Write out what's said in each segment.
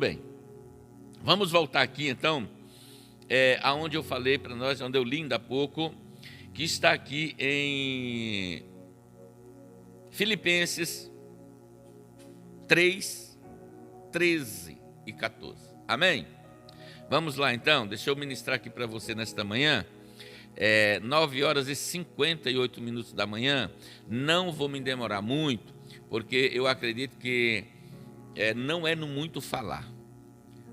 Bem, vamos voltar aqui então, aonde eu falei para nós, onde eu li ainda há pouco, que está aqui em Filipenses 3, 13 e 14. Amém? Vamos lá então, deixa eu ministrar aqui para você nesta manhã. 9 horas e 58 minutos da manhã. Não vou me demorar muito, porque eu acredito que não é no muito falar,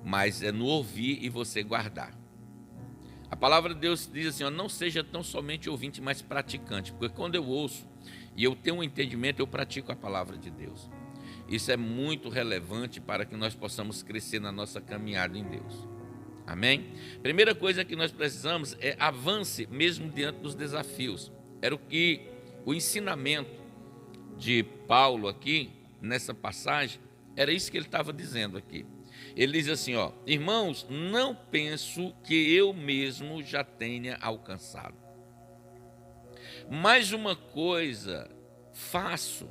mas é no ouvir e você guardar. A palavra de Deus diz assim, não seja tão somente ouvinte, mas praticante, porque quando eu ouço e eu tenho um entendimento, eu pratico a palavra de Deus. Isso é muito relevante para que nós possamos crescer na nossa caminhada em Deus. Amém? Primeira coisa que nós precisamos é avance mesmo diante dos desafios. Era o ensinamento de Paulo aqui, nessa passagem, era isso que ele estava dizendo aqui. Ele diz assim, irmãos, não penso que eu mesmo já tenha alcançado. Mas uma coisa faço,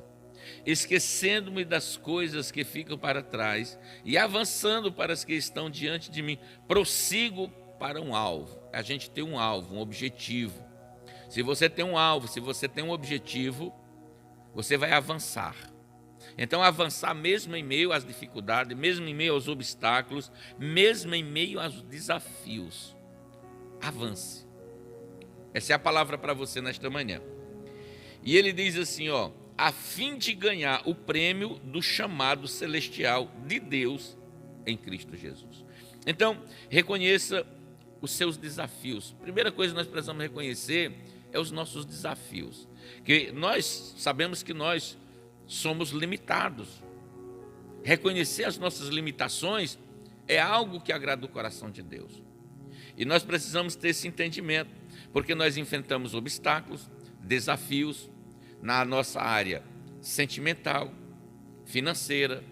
esquecendo-me das coisas que ficam para trás e avançando para as que estão diante de mim, prossigo para um alvo. A gente tem um alvo, um objetivo. Se você tem um alvo, se você tem um objetivo, você vai avançar. Então, avançar mesmo em meio às dificuldades, mesmo em meio aos obstáculos, mesmo em meio aos desafios. Avance. Essa é a palavra para você nesta manhã. E ele diz assim, a fim de ganhar o prêmio do chamado celestial de Deus em Cristo Jesus. Então, reconheça os seus desafios. Primeira coisa que nós precisamos reconhecer é os nossos desafios. Que nós sabemos que nós somos limitados. Reconhecer as nossas limitações é algo que agrada o coração de Deus. E nós precisamos ter esse entendimento, porque nós enfrentamos obstáculos, desafios na nossa área sentimental, financeira,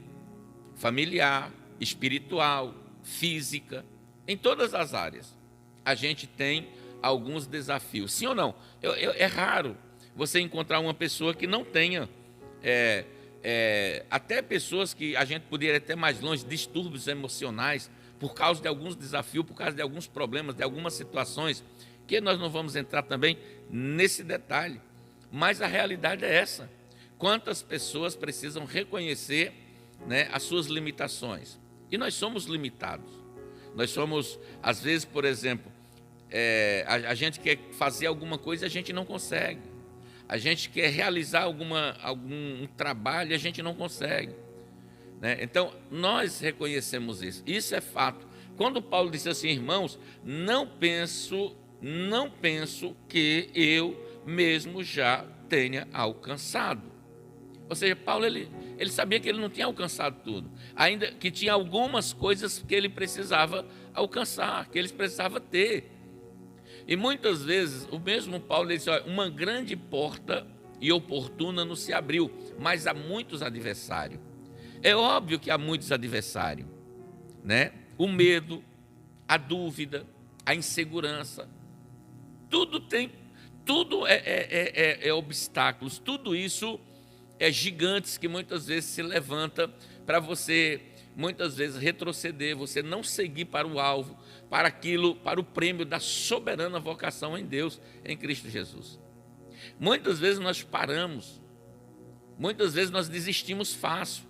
familiar, espiritual, física, em todas as áreas. A gente tem alguns desafios. Sim ou não? É raro você encontrar uma pessoa que não tenha até pessoas que a gente poderia até mais longe, distúrbios emocionais, por causa de alguns desafios, por causa de alguns problemas, de algumas situações, que nós não vamos entrar também nesse detalhe. Mas a realidade é essa. Quantas pessoas precisam reconhecer, as suas limitações? E nós somos limitados. Nós somos, às vezes, por exemplo, a gente quer fazer alguma coisa e a gente não consegue. A gente quer realizar algum trabalho e a gente não consegue. Então, nós reconhecemos isso. Isso é fato. Quando Paulo disse assim, irmãos, não penso que eu mesmo já tenha alcançado. Ou seja, Paulo ele sabia que ele não tinha alcançado tudo. Ainda que tinha algumas coisas que ele precisava alcançar, que ele precisava ter. E muitas vezes, o mesmo Paulo disse, uma grande porta e oportuna não se abriu, mas há muitos adversários. É óbvio que há muitos adversários, O medo, a dúvida, a insegurança, tudo é obstáculos, tudo isso é gigantes que muitas vezes se levanta para você, muitas vezes retroceder, você não seguir para o alvo, para o prêmio da soberana vocação em Deus, em Cristo Jesus. Muitas vezes nós paramos, muitas vezes nós desistimos fácil.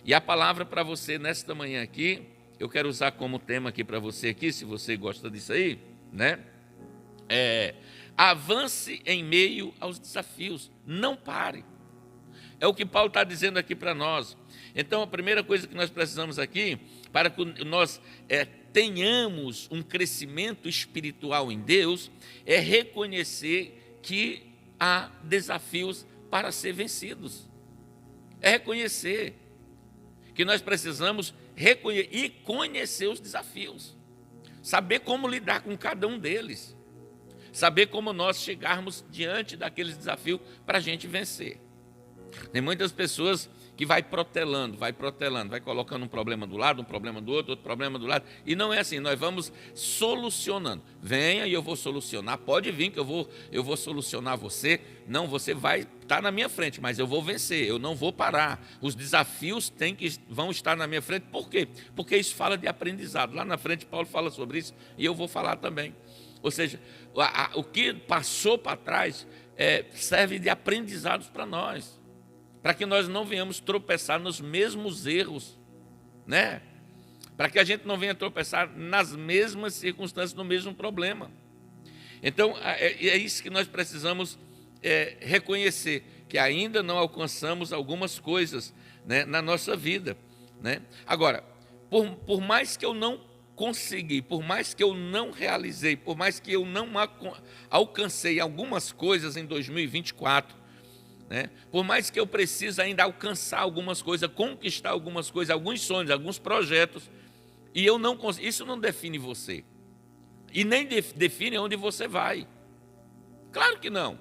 E a palavra para você nesta manhã aqui, eu quero usar como tema aqui para você aqui, se você gosta disso aí, avance em meio aos desafios, não pare. É o que Paulo está dizendo aqui para nós. Então, a primeira coisa que nós precisamos aqui, para que nós tenhamos um crescimento espiritual em Deus, é reconhecer que há desafios para ser vencidos. É reconhecer que nós precisamos reconhecer e conhecer os desafios. Saber como lidar com cada um deles. Saber como nós chegarmos diante daqueles desafios para a gente vencer. Tem muitas pessoas que vai protelando, vai colocando um problema do lado, um problema do outro problema do lado. E não é assim, nós vamos solucionando. Venha e eu vou solucionar. Pode vir que eu vou solucionar você. Não, você vai estar na minha frente, mas eu vou vencer, eu não vou parar. Os desafios vão estar na minha frente. Por quê? Porque isso fala de aprendizado. Lá na frente Paulo fala sobre isso e eu vou falar também. Ou seja, o que passou para trás serve de aprendizados para nós, para que nós não venhamos tropeçar nos mesmos erros, né? Para que a gente não venha tropeçar nas mesmas circunstâncias, no mesmo problema. Então, é isso que nós precisamos reconhecer, que ainda não alcançamos algumas coisas, né, na nossa vida, né? Agora, por mais que eu não consegui, por mais que eu não realizei, por mais que eu não alcancei algumas coisas em 2024, né? Por mais que eu precise ainda alcançar algumas coisas, conquistar algumas coisas, alguns sonhos, alguns projetos, e eu não consigo, isso não define você, e nem define onde você vai. Claro que não.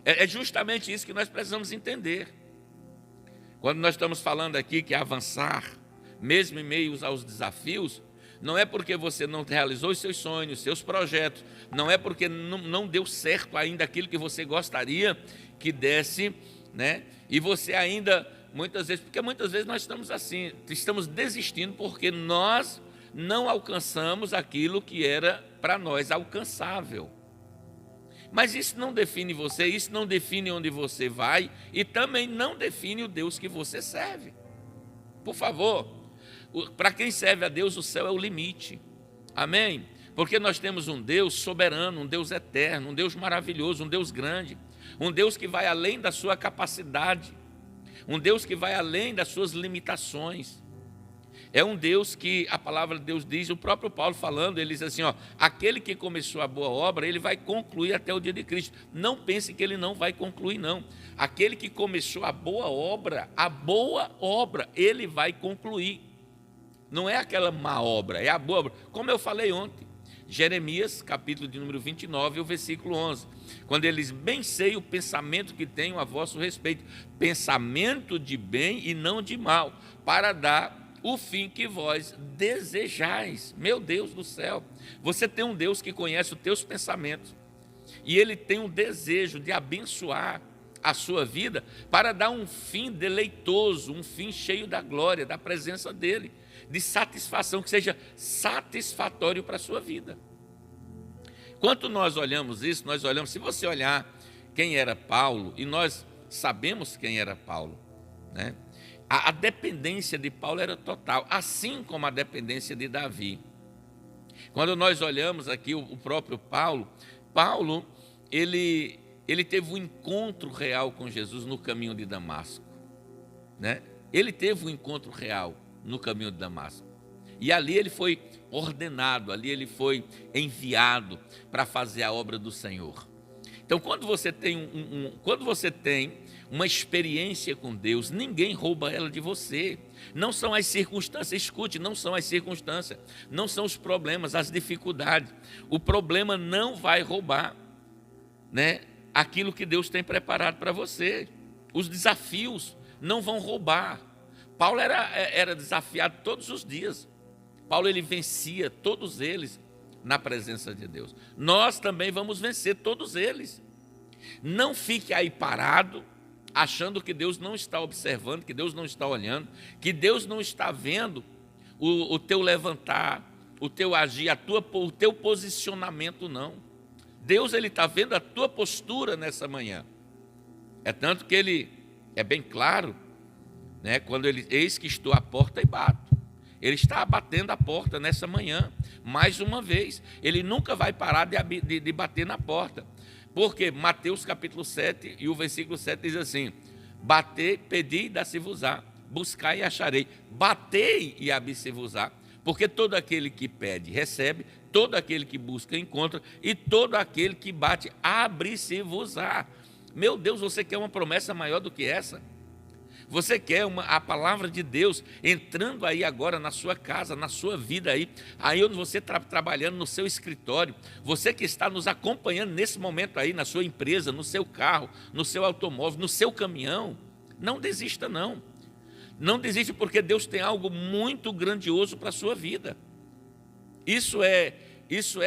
É justamente isso que nós precisamos entender. Quando nós estamos falando aqui que avançar, mesmo em meio aos desafios, não é porque você não realizou os seus sonhos, seus projetos, não é porque não deu certo ainda aquilo que você gostaria que desse, né? E você ainda, muitas vezes, porque muitas vezes nós estamos assim, estamos desistindo porque nós não alcançamos aquilo que era para nós alcançável. Mas isso não define você, isso não define onde você vai e também não define o Deus que você serve. Por favor. Para quem serve a Deus, o céu é o limite. Amém? Porque nós temos um Deus soberano, um Deus eterno, um Deus maravilhoso, um Deus grande, um Deus que vai além da sua capacidade, um Deus que vai além das suas limitações. É um Deus que a palavra de Deus diz, o próprio Paulo falando, ele diz assim, ó, aquele que começou a boa obra, ele vai concluir até o dia de Cristo. Não pense que ele não vai concluir, não. Aquele que começou a boa obra, ele vai concluir. Não é aquela má obra, é a boa obra. Como eu falei ontem, Jeremias, capítulo de número 29, o versículo 11. Quando ele diz, bem sei o pensamento que tenho a vosso respeito, pensamento de bem e não de mal, para dar o fim que vós desejais. Meu Deus do céu, você tem um Deus que conhece os teus pensamentos, e ele tem um desejo de abençoar a sua vida, para dar um fim deleitoso, um fim cheio da glória, da presença dele, de satisfação, que seja satisfatório para a sua vida. Quando nós olhamos isso, nós olhamos, se você olhar quem era Paulo, e nós sabemos quem era Paulo, né? A dependência de Paulo era total, assim como a dependência de Davi. Quando nós olhamos aqui o próprio Paulo, ele teve um encontro real com Jesus no caminho de Damasco, né? Ele teve um encontro real no caminho de Damasco. E ali ele foi ordenado, ali ele foi enviado para fazer a obra do Senhor. Então, quando você tem uma experiência com Deus, ninguém rouba ela de você. Não são as circunstâncias, escute, não são as circunstâncias, não são os problemas, as dificuldades. O problema não vai roubar, né, aquilo que Deus tem preparado para você. Os desafios não vão roubar. Paulo era desafiado todos os dias. Paulo, ele vencia todos eles na presença de Deus. Nós também vamos vencer todos eles. Não fique aí parado, achando que Deus não está observando, que Deus não está olhando, que Deus não está vendo o teu levantar, o teu agir, o teu posicionamento, não. Deus, ele está vendo a tua postura nessa manhã. É tanto que ele é bem claro, né, quando ele, eis que estou à porta e bato. Ele está batendo a porta nessa manhã, mais uma vez. Ele nunca vai parar de bater na porta. Porque Mateus capítulo 7 e o versículo 7 diz assim, batei, pedi e dá-se-vos-á, buscai e acharei, batei e abri-se-vos-á, porque todo aquele que pede, recebe, todo aquele que busca, encontra, e todo aquele que bate, abre-se-vos-á. Meu Deus, você quer uma promessa maior do que essa? Você quer a palavra de Deus entrando aí agora na sua casa, na sua vida aí onde você está trabalhando, no seu escritório, você que está nos acompanhando nesse momento aí, na sua empresa, no seu carro, no seu automóvel, no seu caminhão, não desista não. Não desiste, porque Deus tem algo muito grandioso para a sua vida. Isso é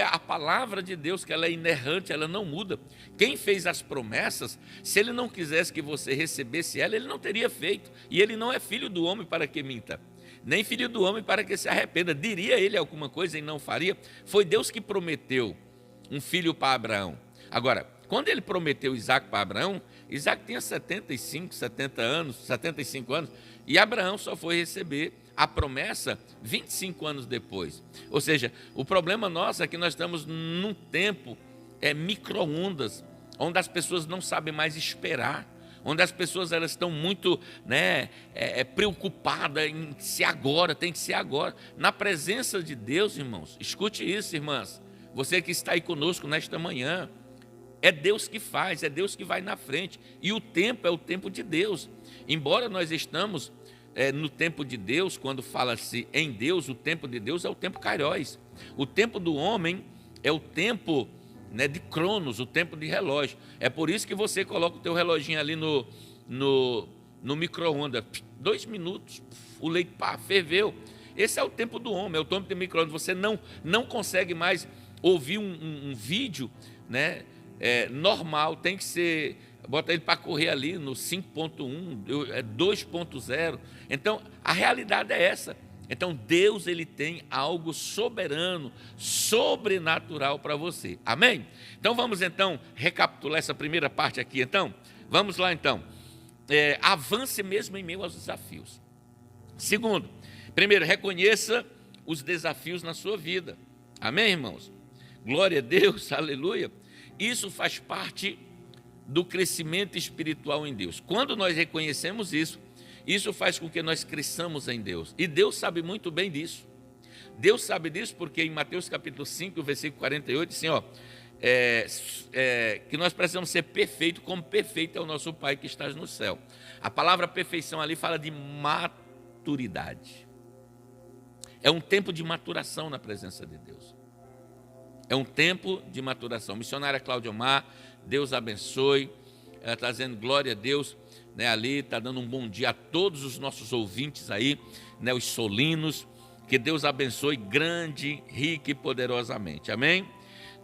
a palavra de Deus, que ela é inerrante, ela não muda. Quem fez as promessas, se ele não quisesse que você recebesse ela, ele não teria feito. E ele não é filho do homem para que minta, nem filho do homem para que se arrependa. Diria ele alguma coisa e não faria? Foi Deus que prometeu um filho para Abraão. Agora, quando ele prometeu Isaac para Abraão, Isaac tinha 75 anos, e Abraão só foi receber a promessa 25 anos depois. Ou seja, o problema nosso é que nós estamos num tempo micro-ondas, onde as pessoas não sabem mais esperar, onde as pessoas elas estão muito preocupadas em ser agora, tem que ser agora. Na presença de Deus, irmãos, escute isso, irmãs, você que está aí conosco nesta manhã, é Deus que faz, é Deus que vai na frente, e o tempo é o tempo de Deus. Embora nós estamos no tempo de Deus, quando fala-se em Deus, o tempo de Deus é o tempo kairos. O tempo do homem é o tempo de Cronos, o tempo de relógio. É por isso que você coloca o teu reloginho ali no micro-ondas, 2 minutos, o leite ferveu. Esse é o tempo do homem, é o tempo de micro-ondas. Você não consegue mais ouvir um vídeo, normal, tem que ser, bota ele para correr ali no 5.1, 2.0. Então, a realidade é essa. Então, Deus ele tem algo soberano, sobrenatural para você. Amém? Então, vamos então recapitular essa primeira parte aqui. Então, vamos lá então. Avance mesmo em meio aos desafios. Segundo, primeiro, reconheça os desafios na sua vida. Amém, irmãos? Glória a Deus, aleluia. Isso faz parte do crescimento espiritual em Deus. Quando nós reconhecemos isso, isso faz com que nós cresçamos em Deus. E Deus sabe muito bem disso. Deus sabe disso porque em Mateus capítulo 5, versículo 48, diz assim, que nós precisamos ser perfeitos, como perfeito é o nosso Pai que está no céu. A palavra perfeição ali fala de maturidade. É um tempo de maturação na presença de Deus. É um tempo de maturação. Missionária Cláudia Omar, Deus abençoe. Ela está dizendo glória a Deus, ali está dando um bom dia a todos os nossos ouvintes aí, os solinos. Que Deus abençoe grande, rica e poderosamente. Amém?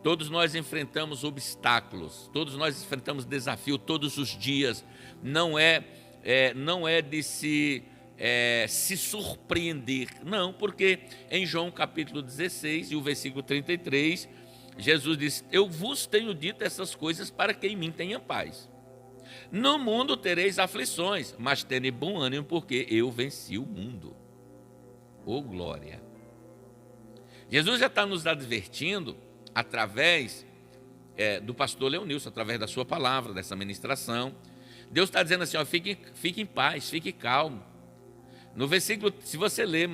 Todos nós enfrentamos obstáculos, todos nós enfrentamos desafio todos os dias. Não é de se surpreender, não, porque em João capítulo 16 e o versículo 33, Jesus disse: eu vos tenho dito essas coisas para que em mim tenha paz. No mundo tereis aflições, mas tende bom ânimo, porque eu venci o mundo. Oh glória! Jesus já está nos advertindo através do pastor Leonilson, através da sua palavra, dessa ministração. Deus está dizendo assim, fique em paz, fique calmo. No versículo, se você ler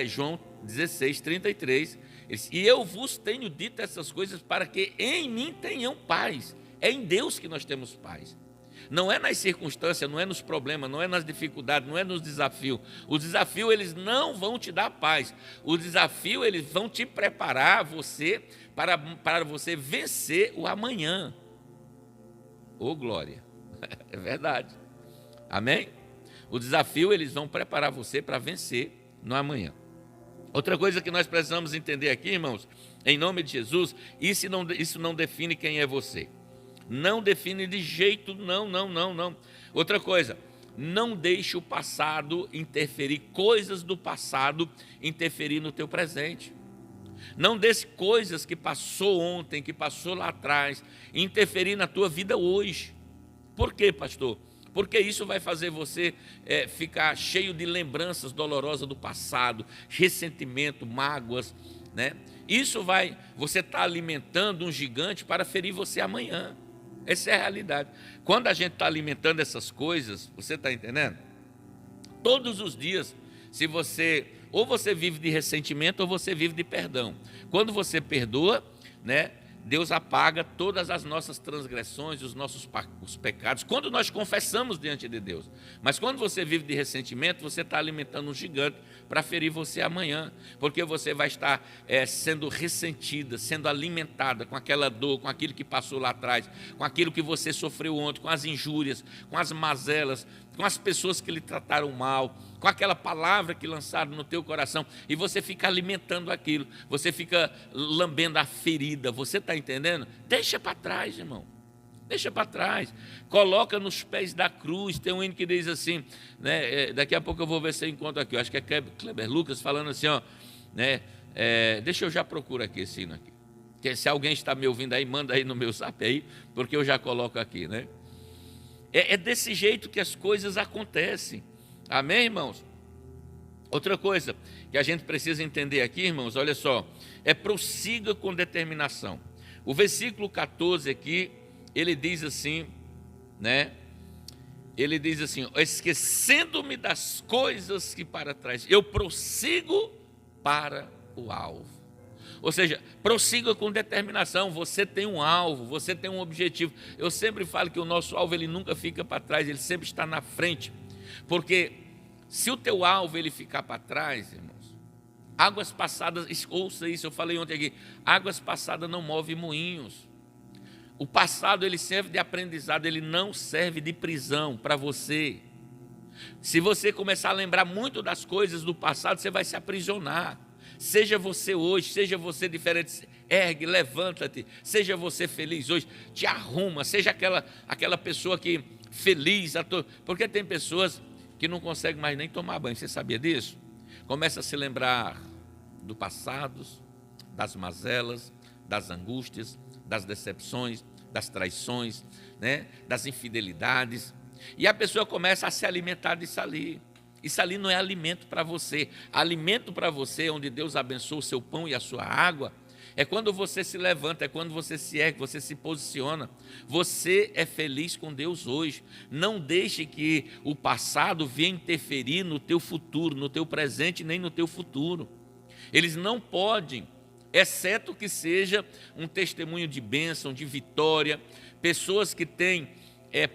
João 16, 33, ele diz: e eu vos tenho dito essas coisas para que em mim tenham paz. É em Deus que nós temos paz. Não é nas circunstâncias, não é nos problemas, não é nas dificuldades, não é nos desafios. Os desafios, eles não vão te dar paz. Os desafios, eles vão te preparar você para você vencer o amanhã. Oh, glória! É verdade. Amém? O desafio, eles vão preparar você para vencer no amanhã. Outra coisa que nós precisamos entender aqui, irmãos, em nome de Jesus, isso não define quem é você. Não define de jeito, não. Outra coisa, não deixe o passado interferir, coisas do passado interferir no teu presente. Não deixe coisas que passou ontem, que passou lá atrás, interferir na tua vida hoje. Por quê, pastor? Porque isso vai fazer você ficar cheio de lembranças dolorosas do passado, ressentimento, mágoas, você está alimentando um gigante para ferir você amanhã. Essa é a realidade. Quando a gente está alimentando essas coisas, você está entendendo? Todos os dias, ou você vive de ressentimento ou você vive de perdão. Quando você perdoa, Deus apaga todas as nossas transgressões, os pecados, quando nós confessamos diante de Deus. Mas quando você vive de ressentimento, você está alimentando um gigante para ferir você amanhã, porque você vai estar sendo ressentida, sendo alimentada com aquela dor, com aquilo que passou lá atrás, com aquilo que você sofreu ontem, com as injúrias, com as mazelas, com as pessoas que lhe trataram mal, com aquela palavra que lançaram no teu coração, e você fica alimentando aquilo, você fica lambendo a ferida, você está entendendo? Deixa para trás, irmão, deixa para trás, coloca nos pés da cruz. Tem um hino que diz assim, né, daqui a pouco eu vou ver se eu encontro aqui, eu acho que é Kleber Lucas falando assim, ó, né, deixa eu já procurar aqui esse hino aqui, que se alguém está me ouvindo aí, manda aí no meu zap aí, porque eu já coloco aqui, né? É desse jeito que as coisas acontecem. Amém, irmãos? Outra coisa que a gente precisa entender aqui, irmãos, olha só, prossiga com determinação. O versículo 14 aqui, ele diz assim, né? Ele diz assim, esquecendo-me das coisas que para trás, eu prossigo para o alvo. Ou seja, prossiga com determinação, você tem um alvo, você tem um objetivo. Eu sempre falo que o nosso alvo ele nunca fica para trás, ele sempre está na frente. Porque se o teu alvo ele ficar para trás, irmãos, águas passadas, ouça isso, eu falei ontem aqui, águas passadas não movem moinhos. O passado ele serve de aprendizado, ele não serve de prisão para você. Se você começar a lembrar muito das coisas do passado, você vai se aprisionar. Seja você hoje, seja você diferente, ergue, levanta-te, seja você feliz hoje, te arruma, seja aquela pessoa que feliz, porque tem pessoas que não conseguem mais nem tomar banho, você sabia disso? Começa a se lembrar do passado, das mazelas, das angústias, das decepções, das traições, né? Das infidelidades, e a pessoa começa a se alimentar disso ali. Isso ali não é alimento para você. Alimento para você, onde Deus abençoa o seu pão e a sua água, é quando você se levanta, é quando você se ergue, você se posiciona. Você é feliz com Deus hoje. Não deixe que o passado venha interferir no teu futuro, no teu presente, nem no teu futuro. Eles não podem, exceto que seja um testemunho de bênção, de vitória, pessoas que têm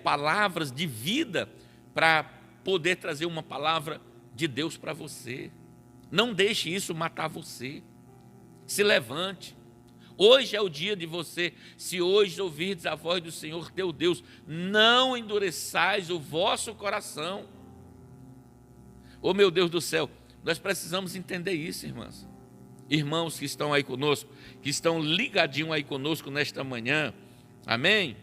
palavras de vida para poder trazer uma palavra de Deus para você. Não deixe isso matar você. Se levante. Hoje é o dia de você. Se hoje ouvirdes a voz do Senhor teu Deus, não endureçais o vosso coração. Oh, meu Deus do céu, nós precisamos entender isso, irmãs. Irmãos que estão aí conosco, que estão ligadinhos aí conosco nesta manhã, amém?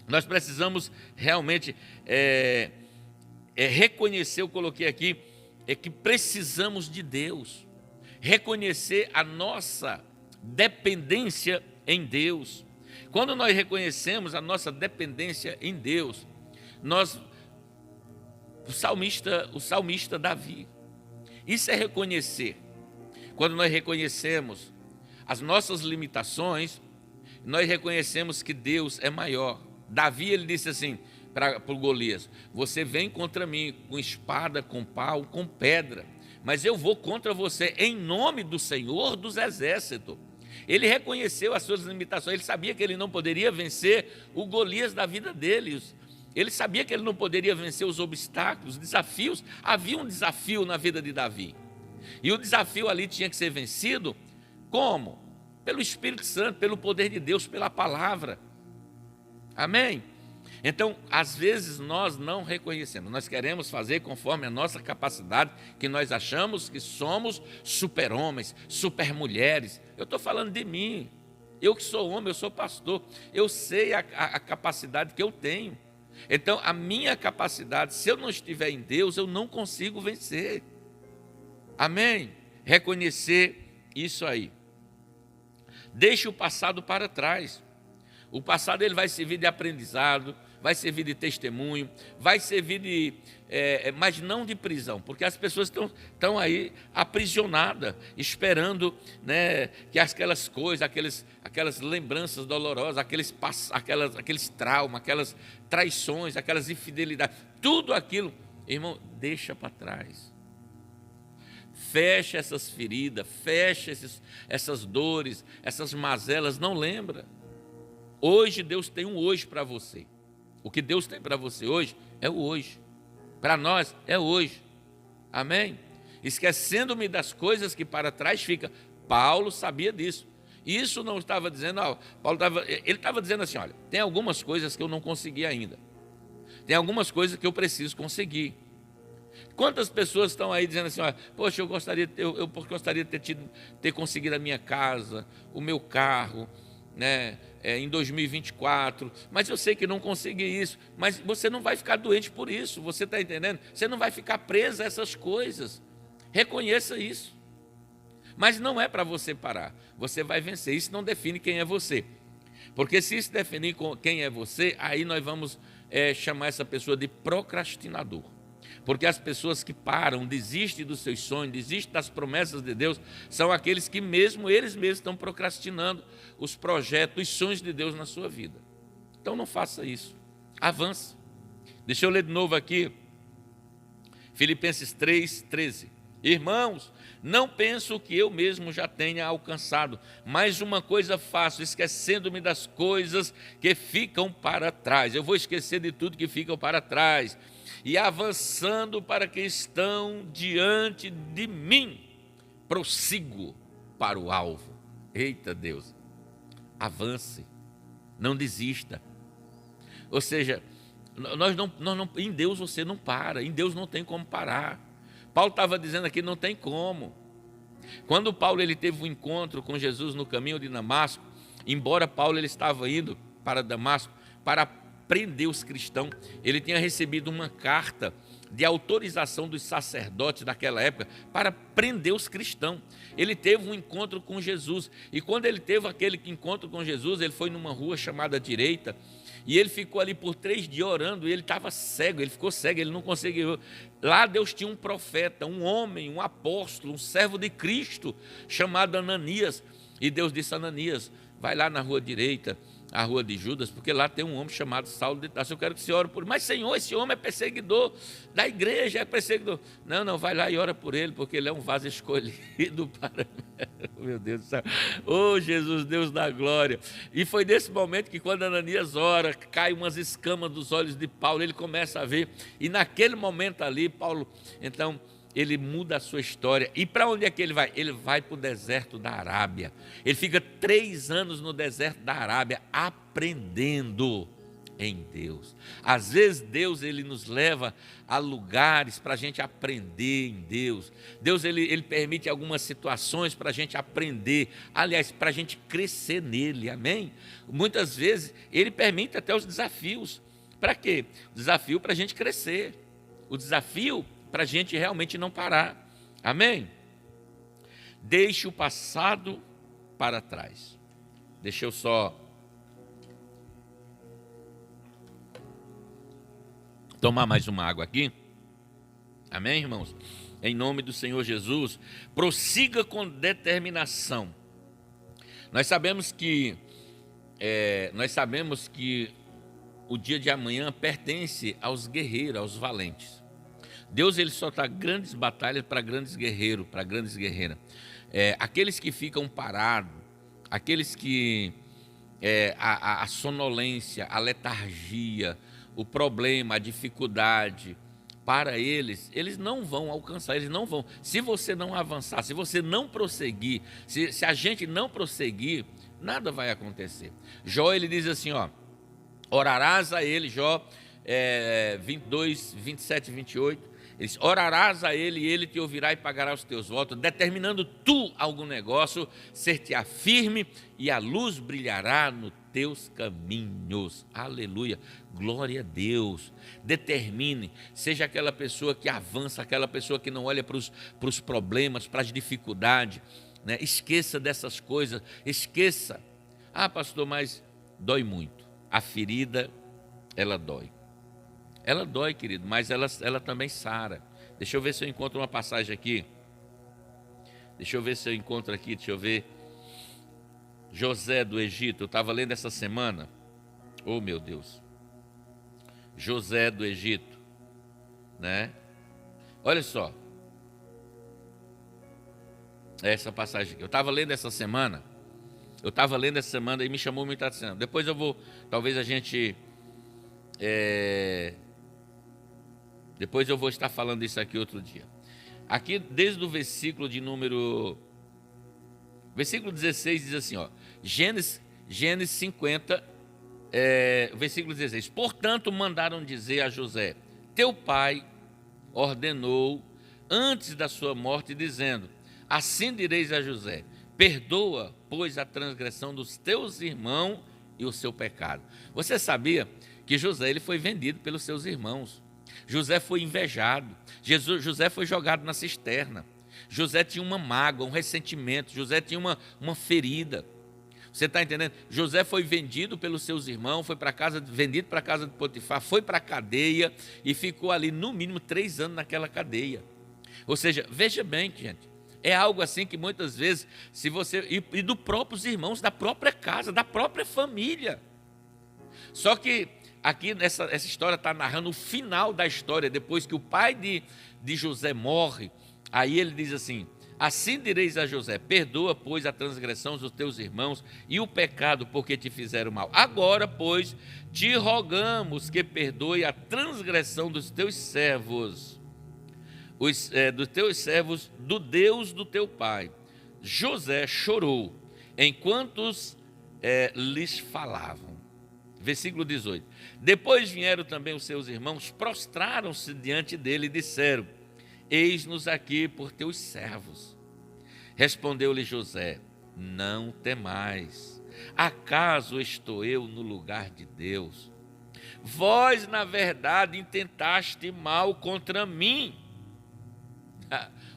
Nós precisamos realmente reconhecer, eu coloquei aqui, que precisamos de Deus, reconhecer a nossa dependência em Deus. Quando nós reconhecemos a nossa dependência em Deus, o salmista Davi, isso é reconhecer. Quando nós reconhecemos as nossas limitações, nós reconhecemos que Deus é maior. Davi, ele disse assim para o Golias, você vem contra mim com espada, com pau, com pedra, mas eu vou contra você em nome do Senhor dos Exércitos. Ele reconheceu as suas limitações, ele sabia que ele não poderia vencer o Golias da vida dele, ele sabia que ele não poderia vencer os obstáculos, os desafios. Havia um desafio na vida de Davi, e o desafio ali tinha que ser vencido como? Pelo Espírito Santo, pelo poder de Deus, pela palavra, amém? Então, às vezes nós não reconhecemos, nós queremos fazer conforme a nossa capacidade, que nós achamos que somos super-homens, super-mulheres. Eu estou falando de mim, eu que sou homem, eu sou pastor, eu sei a capacidade que eu tenho. Então, a minha capacidade, se eu não estiver em Deus, eu não consigo vencer. Amém? Reconhecer isso aí. Deixe o passado para trás. O passado ele vai servir de aprendizado, vai servir de testemunho, vai servir de, mas não de prisão, porque as pessoas estão aí aprisionadas, esperando, né, que aquelas coisas, aquelas lembranças dolorosas, aqueles traumas, aquelas traições, aquelas infidelidades, tudo aquilo, irmão, deixa para trás. Fecha essas feridas, fecha essas dores, essas mazelas, não lembra. Hoje Deus tem um hoje para você. O que Deus tem para você hoje é o hoje. Para nós é hoje. Amém? Esquecendo-me das coisas que para trás ficam. Paulo sabia disso. Isso não estava dizendo, ele estava dizendo assim, olha, tem algumas coisas que eu não consegui ainda. Tem algumas coisas que eu preciso conseguir. Quantas pessoas estão aí dizendo assim, olha, poxa, eu gostaria de ter conseguido a minha casa, o meu carro, né, em 2024, mas eu sei que não consegui isso. Mas você não vai ficar doente por isso, você está entendendo? Você não vai ficar preso a essas coisas. Reconheça isso. Mas não é para você parar, você vai vencer. Isso não define quem é você. Porque se isso definir quem é você, aí nós vamos chamar essa pessoa de procrastinador. Porque as pessoas que param, desistem dos seus sonhos, desistem das promessas de Deus, são aqueles que eles mesmos estão procrastinando os projetos, os sonhos de Deus na sua vida. Então não faça isso, avance. Deixa eu ler de novo aqui, Filipenses 3:13. Irmãos, não penso que eu mesmo já tenha alcançado, mas uma coisa faço, esquecendo-me das coisas que ficam para trás. Eu vou esquecer de tudo que fica para trás e avançando para que estão diante de mim, prossigo para o alvo. Eita Deus, avance, não desista. Ou seja, em Deus você não para, em Deus não tem como parar. Paulo estava dizendo aqui, não tem como. Quando Paulo ele teve um encontro com Jesus no caminho de Damasco, embora Paulo ele estava indo para Damasco para prender os cristãos, ele tinha recebido uma carta de autorização dos sacerdotes daquela época para prender os cristãos. Ele teve um encontro com Jesus, e quando ele teve aquele encontro com Jesus, ele foi numa rua chamada Direita, e ele ficou ali por 3 dias orando, e ele estava cego, ele ficou cego, ele não conseguiu. Lá Deus tinha um profeta, um homem, um apóstolo, um servo de Cristo, chamado Ananias, e Deus disse a Ananias, vai lá na rua Direita, a rua de Judas, porque lá tem um homem chamado Saulo de Tarso, eu quero que você ore por ele. Mas Senhor, esse homem é perseguidor da igreja, é perseguidor. Não, vai lá e ora por ele, porque ele é um vaso escolhido para... Meu Deus do céu. Oh, Jesus, Deus da glória. E foi nesse momento que quando Ananias ora, cai umas escamas dos olhos de Paulo, ele começa a ver, e naquele momento ali, Paulo, então... ele muda a sua história. E para onde é que ele vai? Ele vai para o deserto da Arábia. Ele fica 3 anos no deserto da Arábia, aprendendo em Deus. Às vezes Deus ele nos leva a lugares para a gente aprender em Deus. Deus ele permite algumas situações para a gente aprender. Aliás, para a gente crescer nele, amém? Muitas vezes ele permite até os desafios. Para quê? O desafio para a gente crescer. O desafio para a gente realmente não parar, amém? Deixe o passado para trás. Deixa eu só tomar mais uma água aqui, amém, irmãos? Em nome do Senhor Jesus, prossiga com determinação. Nós sabemos que o dia de amanhã pertence aos guerreiros, aos valentes. Deus ele só dá grandes batalhas para grandes guerreiros, para grandes guerreiras. Aqueles que ficam parados, aqueles que a sonolência, a letargia, o problema, a dificuldade, para eles não vão alcançar, eles não vão. Se você não avançar, se você não prosseguir, se a gente não prosseguir, nada vai acontecer. Jó ele diz assim, orarás a ele, Jó 22, 27 e 28, ele diz, orarás a ele e ele te ouvirá e pagará os teus votos, determinando tu algum negócio, ser-te-á firme e a luz brilhará nos teus caminhos. Aleluia, glória a Deus. Determine, seja aquela pessoa que avança, aquela pessoa que não olha para os problemas, para as dificuldades, né? Esqueça dessas coisas, esqueça. Ah, pastor, mas dói muito. A ferida, ela dói. Ela dói, querido, mas ela também sara. Deixa eu ver se eu encontro uma passagem aqui. Deixa eu ver. José do Egito, eu estava lendo essa semana. Oh, meu Deus. José do Egito, né? Olha só. Essa passagem aqui. Eu estava lendo essa semana e me chamou muita atenção. Depois eu vou, talvez a gente... Depois eu vou estar falando isso aqui outro dia. Aqui, desde o versículo 16 diz assim, Gênesis 50, versículo 16. Portanto, mandaram dizer a José: teu pai ordenou antes da sua morte, dizendo: assim direis a José: perdoa, pois, a transgressão dos teus irmãos e o seu pecado. Você sabia que José ele foi vendido pelos seus irmãos? José foi invejado. José foi jogado na cisterna. José tinha uma mágoa, um ressentimento. José tinha uma ferida. Você está entendendo? José foi vendido pelos seus irmãos, vendido para a casa de Potifar, foi para a cadeia e ficou ali no mínimo 3 anos naquela cadeia. Ou seja, veja bem, gente, é algo assim que muitas vezes, se você e dos próprios irmãos, da própria casa, da própria família. Só que aqui essa história está narrando o final da história, depois que o pai de José morre. Aí ele diz assim: assim direis a José: perdoa, pois, a transgressão dos teus irmãos e o pecado porque te fizeram mal. Agora, pois, te rogamos que perdoe a transgressão dos teus servos, dos teus servos, do Deus do teu pai. José chorou enquanto lhes falavam. Versículo 18. Depois vieram também os seus irmãos, prostraram-se diante dele e disseram: eis-nos aqui por teus servos. Respondeu-lhe José: não temais, acaso estou eu no lugar de Deus? Vós, na verdade, intentaste mal contra mim.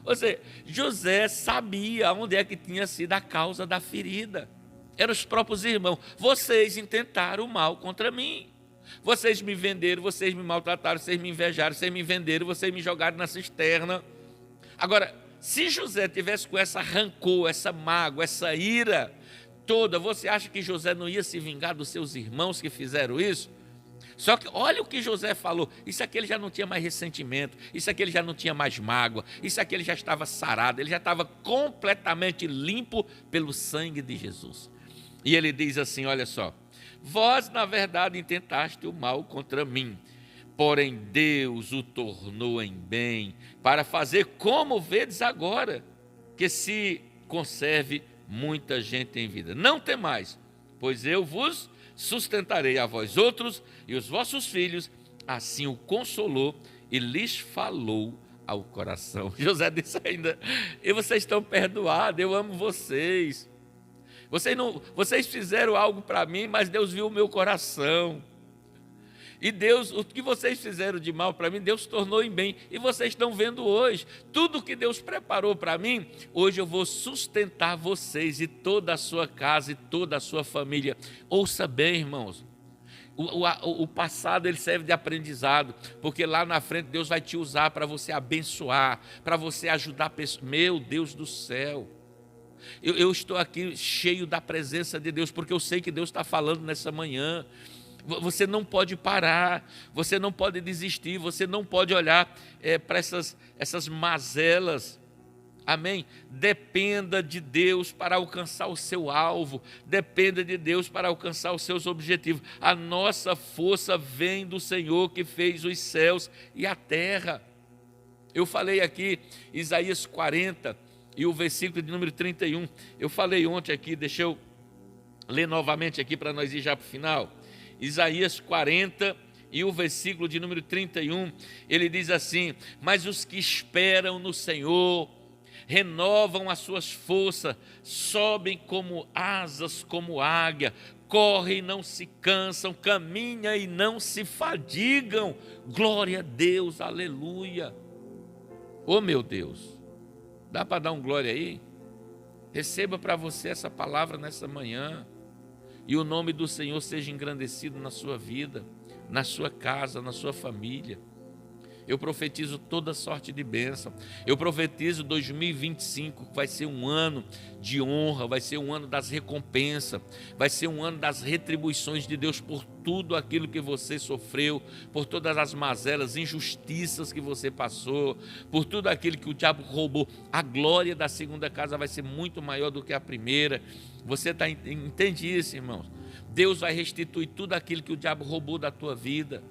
Ou seja, José sabia onde é que tinha sido a causa da ferida. Eram os próprios irmãos. Vocês intentaram mal contra mim. Vocês me venderam, vocês me maltrataram, vocês me invejaram, vocês me venderam, vocês me jogaram na cisterna. Agora, se José tivesse com essa rancor, essa mágoa, essa ira toda, você acha que José não ia se vingar dos seus irmãos que fizeram isso? Só que olha o que José falou: isso aqui ele já não tinha mais ressentimento, isso aqui ele já não tinha mais mágoa, isso aqui ele já estava sarado, ele já estava completamente limpo pelo sangue de Jesus. E ele diz assim, olha só: vós, na verdade, intentaste o mal contra mim, porém Deus o tornou em bem, para fazer como vedes agora, que se conserve muita gente em vida. Não temais, pois eu vos sustentarei a vós outros e os vossos filhos. Assim o consolou e lhes falou ao coração. José disse ainda: e vocês estão perdoados, eu amo vocês. Vocês fizeram algo para mim, mas Deus viu o meu coração. E Deus, o que vocês fizeram de mal para mim, Deus tornou em bem. E vocês estão vendo hoje, tudo que Deus preparou para mim, hoje eu vou sustentar vocês e toda a sua casa e toda a sua família. Ouça bem, irmãos. O passado ele serve de aprendizado, porque lá na frente Deus vai te usar para você abençoar, para você ajudar pessoas. Meu Deus do céu. Eu estou aqui cheio da presença de Deus, porque eu sei que Deus está falando nessa manhã. Você não pode parar, você não pode desistir, você não pode olhar para essas mazelas. Amém? Dependa de Deus para alcançar o seu alvo, dependa de Deus para alcançar os seus objetivos. A nossa força vem do Senhor que fez os céus e a terra. Eu falei aqui, Isaías 40, e o versículo de número 31, eu falei ontem aqui, deixa eu ler novamente aqui para nós ir já para o final. Isaías 40 e o versículo de número 31, ele diz assim: mas os que esperam no Senhor renovam as suas forças, sobem como asas, como águia, correm e não se cansam, caminham e não se fadigam. Glória a Deus, aleluia. Oh meu Deus, dá para dar um glória aí? Receba para você essa palavra nessa manhã. E o nome do Senhor seja engrandecido na sua vida, na sua casa, na sua família. Eu profetizo toda sorte de bênção. Eu profetizo 2025, que vai ser um ano de honra, vai ser um ano das recompensas, vai ser um ano das retribuições de Deus por tudo aquilo que você sofreu, por todas as mazelas, injustiças que você passou, por tudo aquilo que o diabo roubou. A glória da segunda casa vai ser muito maior do que a primeira. Você entende isso, irmãos? Deus vai restituir tudo aquilo que o diabo roubou da tua vida.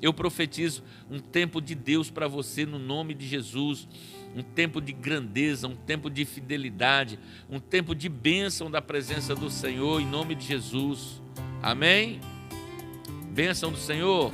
Eu profetizo um tempo de Deus para você no nome de Jesus, um tempo de grandeza, um tempo de fidelidade, um tempo de bênção da presença do Senhor em nome de Jesus. Amém? Bênção do Senhor.